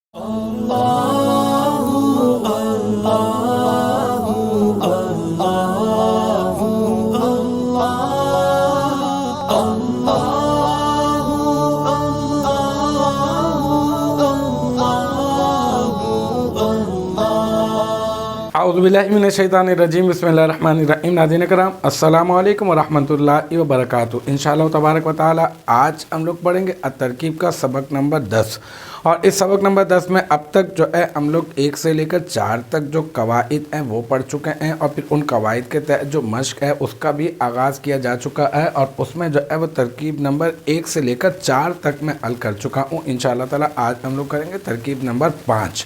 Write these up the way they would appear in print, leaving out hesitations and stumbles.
अऊज़ुबिल्लाहि मिनश्शैतानिर्रजीम बिस्मिल्लाहिर्रहमानिर्रहीम। नाज़रीन कराम अस्सलामु अलैकुम वरहमतुल्लाहि वबरकातुहू। इंशाअल्लाह तबारक व तआला आज हम लोग पढ़ेंगे तरकीब का सबक नंबर 10। और इस सबक नंबर 10 में अब तक जो है हम लोग 1 से लेकर 4 तक जो कवाइद हैं वो पढ़ चुके हैं, और फिर उन कवाइद के तहत जो मश्क है उसका भी आगाज़ किया जा चुका है, और उसमें जो है वो तरकीब नंबर 1 से लेकर 4 तक मैं हल कर चुका हूँ। इंशाअल्लाह ताला आज हम लोग करेंगे तरकीब नंबर 5।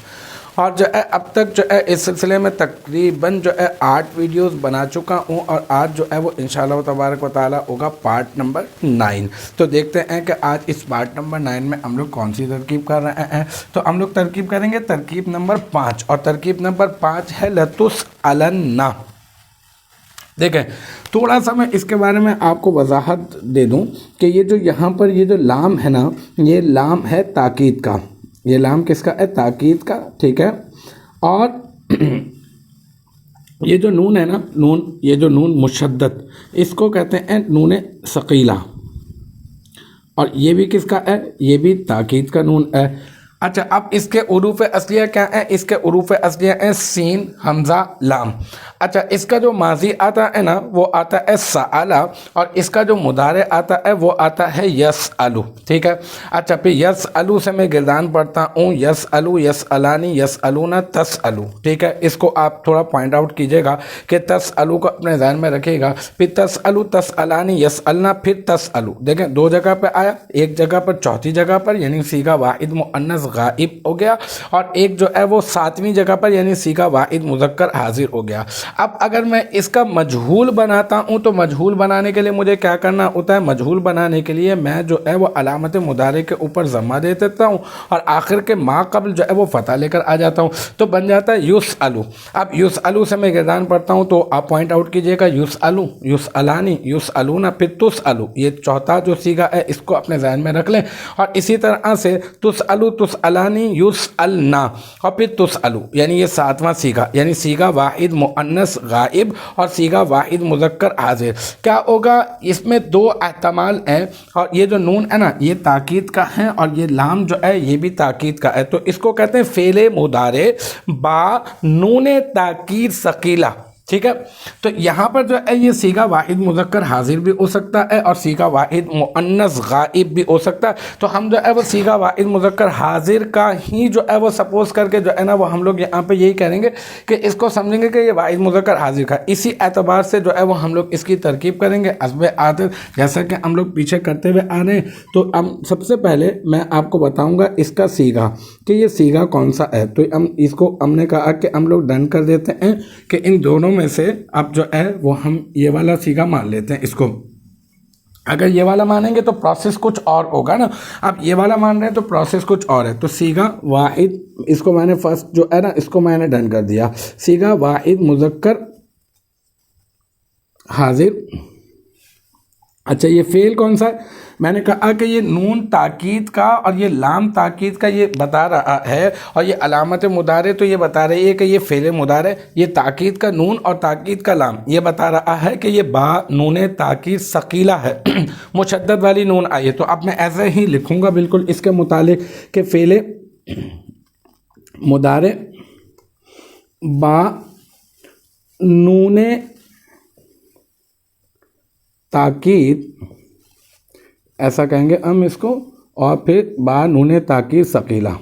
और जो है अब तक जो है इस सिलसिले में तकरीबन जो है 8 वीडियोस बना चुका हूँ, और आज जो है वो इंशाअल्लाह तबारक व तआला होगा पार्ट नंबर 9। तो देखते हैं कि आज इस पार्ट नंबर 9 में हम लोग कौन सी तरकीब कर रहे हैं। तो हम लोग तरकीब करेंगे तरकीब नंबर 5, और तरकीब नंबर 5 है लतुसअलन्ना। देखें, थोड़ा सा मैं इसके बारे में आपको वजाहत दे दूँ कि ये जो यहाँ पर ये जो लाम है ना, ये लाम है ताकीद का। ये लाम किसका है? ताकीद का, ठीक है। और ये जो नून है ना, नून, ये जो नून मुशद्दद, इसको कहते हैं नून सकीला। और ये भी किसका है? ये भी ताकीद का नून है। अच्छा, अब इसके उरूफ असलिया क्या है? इसके उरूफ असलिया है सीन, हमज़ा, लाम। अच्छा, इसका जो माजी आता है ना वो आता है सआला, और इसका जो मुदारे आता है वो आता है यसअलु, ठीक है। अच्छा, फिर यसअलु से मैं गिरदान पढ़ता हूँ यसअलु, यसअलानी, यसअलूना, तसअलु, ठीक है। इसको आप थोड़ा पॉइंट आउट कीजिएगा कि तसअलु को अपने ज़हन में रखिएगा। फिर तसअलु, तसअलानी, यसअलना, फिर तसअलु। देखें, 2 जगह पर आया, एक जगह पर, चौथी जगह पर यानी सीगा वाहिद मुअन्नस गाइब हो गया, और एक जो है वो 7वीं जगह पर यानी सीगा वाहिद मुज़क्कर हाजिर हो गया। अब अगर मैं इसका मजहूल बनाता हूँ तो मजहूल बनाने के लिए मुझे क्या करना होता है? मजहूल बनाने के लिए मैं जो है वो अलामत मुदारे के ऊपर ज़म्मा दे देता हूँ, और आखिर के मा कबल जो है वो फ़तह लेकर आ जाता हूँ, तो बन जाता है युसअलु। अब युसअलु से मैं गिरदान पढ़ता हूँ तो आप पॉइंट आउट कीजिएगा युसअलु, युसअलानी, युसअलूना, फिर तुसअलु। ये चौथा जो सीगा है इसको अपने ज़हन में रख लें। और इसी तरह से तुसअलु, तुसअलानी, युसअलना, और फिर तुसअलु, यानी ये 7वां सीगा, यानी सीगा वाहिद मुअन्नस गाइब और सीगा वाहिद मुज़क्कर हाजिर। क्या होगा? इसमें 2 एहतमाल हैं, और ये जो नून है ना ये ताकीद का है, और ये लाम जो है ये भी ताकीद का है। तो इसको कहते हैं फ़ेले मुदारे बा नून ताकीद सकीला, ठीक है। तो यहाँ पर जो है ये सीगा वाहिद मुज़क्कर हाजिर भी हो सकता है, और सीगा वाहिद मुअन्नस गाइब भी हो सकता है। तो हम जो है वो सीगा वाहिद मुज़क्कर हाजिर का ही जो है वो सपोज करके जो है ना वो हम लोग यहाँ पे यही करेंगे कि इसको समझेंगे कि ये वाहिद मुज़क्कर हाजिर का। इसी एतबार से जो है वो हम लोग इसकी तरकीब करेंगे हस्ब आदत, जैसा कि हम लोग पीछे करते हुए आ रहे हैं। तो हम सबसे पहले मैं आपको बताऊँगा इसका सीगा कि ये सीगा कौन सा है। तो हम इसको हमने कहा कि हम लोग डन कर देते हैं कि इन दोनों में से अब जो है वो हम ये वाला सीगा मान लेते हैं। इसको अगर ये वाला मानेंगे तो प्रोसेस कुछ और होगा ना। अब ये वाला मान रहे हैं तो प्रोसेस कुछ और है। तो सीगा वाहिद, इसको मैंने फर्स्ट जो है ना इसको मैंने डन कर दिया, सीगा वाहिद मुज़क्कर हाजिर। अच्छा, ये फेल कौन सा है? मैंने कहा कि ये नून ताकीद का और ये लाम ताकीद का ये बता रहा है, और ये अलामत मुदारे तो ये बता रही है कि ये फ़ेल मुदारे, ये ताकीद का नून और ताकीद का लाम ये बता रहा है कि ये बा नून ताकीद सकीला है, मुशद्दद वाली नून आई है। तो अब मैं ऐसे ही लिखूँगा बिल्कुल इसके मुतालिक कि फ़ेल मुदारे बा नून ताकीद, ऐसा कहेंगे हम इसको, और फिर बा नून ताकीद सकीला।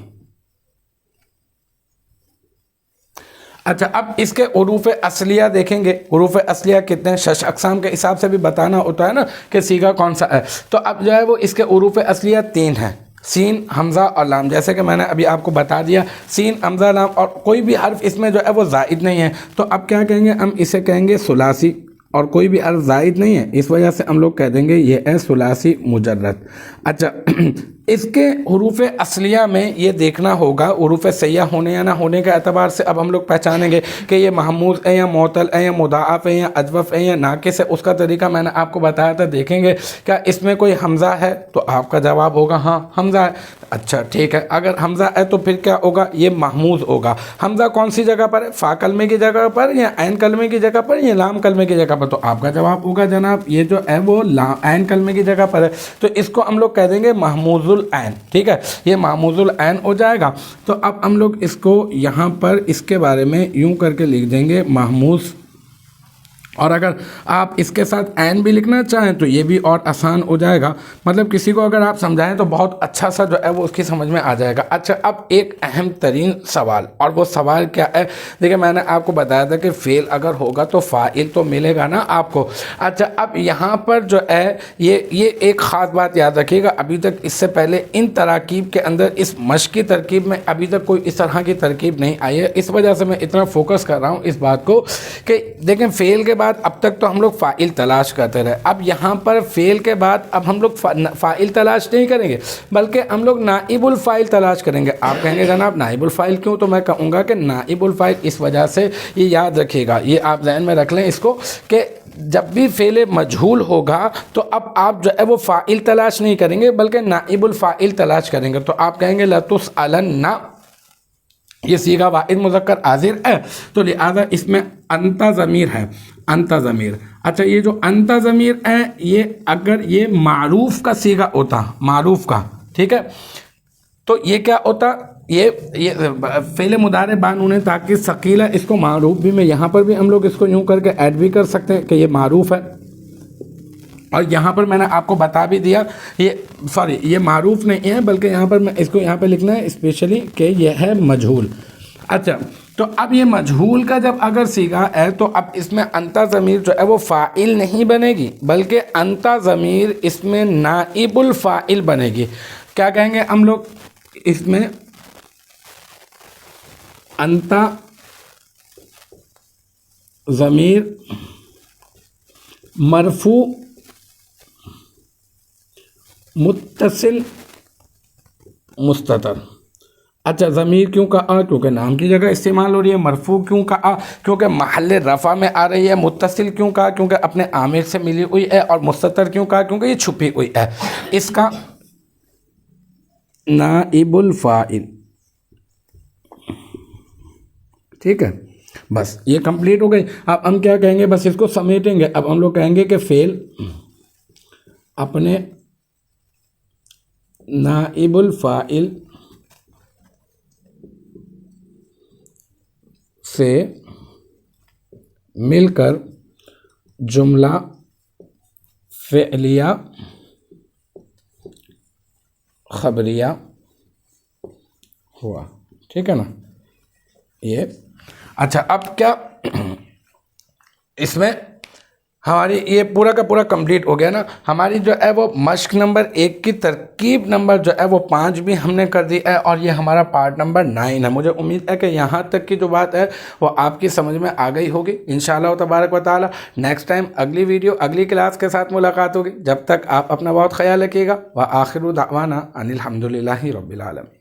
अच्छा, अब इसके उरूफ असलिया देखेंगे। उरूफ असलिया कितने? 6 अक़साम के हिसाब से भी बताना होता है ना कि सीगा कौन सा है। तो अब जो है वो इसके उरूफ असलिया 3 हैं, सीन, हमज़ा और लाम। जैसे कि मैंने अभी आपको बता दिया, सीन, हमज़ा, लाम, और कोई भी हर्फ इसमें जो है वो ज़ाइद नहीं है। तो अब क्या कहेंगे? हम इसे कहेंगे सुलासी, और कोई भी हर्फ ज़ाइद नहीं है, इस वजह से हम लोग कह देंगे ये है सुलासी मुजर्रद। अच्छा, اس کے حروف اصلیہ میں یہ دیکھنا ہوگا حروف سیاح ہونے یا نہ ہونے کے اعتبار سے اب ہم لوگ پہچانیں گے کہ یہ محموز ہے یا معطل ہے یا مضاعف ہے یا اجوف ہے یا ناقص ہے. اس کا طریقہ میں نے آپ کو بتایا تھا. دیکھیں گے کیا اس میں کوئی حمزہ ہے تو آپ کا جواب ہوگا ہاں حمزہ ہے. اچھا ٹھیک ہے, اگر حمزہ ہے تو پھر کیا ہوگا, یہ محموز ہوگا. حمزہ کون سی جگہ پر ہے, فا کلمے کی جگہ پر یا عین کلمے کی جگہ پر یا لام کلمے کی جگہ پر, تو آپ کا جواب ہوگا جناب یہ جو ہے وہ عین کلمے کی جگہ پر ہے. تو اس کو ہم لوگ کہہ دیں گے محموز العین. ٹھیک ہے, یہ محموز العین ہو جائے گا. تو اب ہم لوگ اس کو یہاں پر اس کے بارے میں یوں کر کے لکھ دیں گے محموز, اور اگر آپ اس کے ساتھ عین بھی لکھنا چاہیں تو یہ بھی اور آسان ہو جائے گا. مطلب کسی کو اگر آپ سمجھائیں تو بہت اچھا سا جو ہے وہ اس کی سمجھ میں آ جائے گا. اچھا, اب ایک اہم ترین سوال, اور وہ سوال کیا ہے, دیکھیں میں نے آپ کو بتایا تھا کہ فعل اگر ہوگا تو فاعل تو ملے گا نا آپ کو. اچھا, اب یہاں پر جو ہے یہ ایک خاص بات یاد رکھیے گا, ابھی تک اس سے پہلے ان تراکیب کے اندر اس مشقی ترکیب میں ابھی تک کوئی اس طرح کی ترکیب نہیں آئی ہے. اس وجہ سے میں اتنا فوکس کر رہا ہوں اس بات کو کہ دیکھیں فعل کے بعد اب تک تو ہم لوگ فاعل تلاش کرتے رہے. اب یہاں پر فعل کے بعد اب ہم لوگ فاعل تلاش نہیں کریں گے بلکہ ہم لوگ نائب الفاعل تلاش کریں گے. آپ کہیں گے جناب نائب الفاعل کیوں, تو میں کہوں گا کہ نائب الفاعل اس وجہ سے, یہ یاد رکھیے گا, یہ آپ ذہن میں رکھ لیں اس کو, کہ جب بھی فعل مجہول ہوگا تو اب آپ جو ہے وہ فاعل تلاش نہیں کریں گے بلکہ نائب الفاعل تلاش کریں گے. تو آپ کہیں گے لتسألن, یہ صیغہ واحد مذکر حاضر ہے تو لہذا اس میں انت ضمیر ہے, انت ضمیر. اچھا, یہ جو انت ضمیر ہے یہ اگر یہ معروف کا صیغہ ہوتا, معروف کا, ٹھیک ہے, تو یہ کیا ہوتا, یہ فعل مضارع بانون تاکید ثقیل ہے, اس کو معروف بھی میں یہاں پر بھی ہم لوگ اس کو یوں کر کے ایڈ بھی کر سکتے ہیں کہ یہ معروف ہے. اور یہاں پر میں نے آپ کو بتا بھی دیا, یہ معروف نہیں ہے بلکہ یہاں پر میں اس کو یہاں پہ لکھنا ہے اسپیشلی کہ یہ ہے مجہول. اچھا, تو اب یہ مجہول کا جب اگر صیغہ ہے تو اب اس میں انتا ضمیر جو ہے وہ فاعل نہیں بنے گی بلکہ انتا ضمیر اس میں نائب الفاعل بنے گی. کیا کہیں گے ہم لوگ اس میں, انتا ضمیر مرفوع متصل مستتر. اچھا, ضمیر کیوں کہا, کیونکہ نام کی جگہ استعمال ہو رہی ہے. مرفوع کیوں کہا, کیونکہ محل رفع میں آ رہی ہے. متصل کیوں کہا, کیونکہ اپنے عامل سے ملی ہوئی ہے. اور مستتر کیوں کہا, کیونکہ یہ چھپی ہوئی ہے. اس کا نائب الفاعل. ٹھیک ہے, بس یہ کمپلیٹ ہو گئی. اب ہم کیا کہیں گے, بس اس کو سمیٹیں گے. اب ہم لوگ کہیں گے کہ فعل اپنے نائب الفاعل سے مل کر جملہ فعلیہ خبریہ ہوا. ٹھیک ہے نا, یہ اچھا. اب کیا اس میں ہماری یہ پورا کا پورا کمپلیٹ ہو گیا نا. ہماری جو ہے وہ مشق نمبر 1 کی ترکیب نمبر جو ہے وہ 5 بھی ہم نے کر دی ہے, اور یہ ہمارا پارٹ نمبر 9 ہے. مجھے امید ہے کہ یہاں تک کی جو بات ہے وہ آپ کی سمجھ میں آ گئی ہوگی انشاءاللہ تبارک و تعالی. نیکسٹ ٹائم اگلی ویڈیو اگلی کلاس کے ساتھ ملاقات ہوگی. جب تک آپ اپنا بہت خیال رکھیے گا. وآخر دعوانا ان الحمدللہ رب العالمین.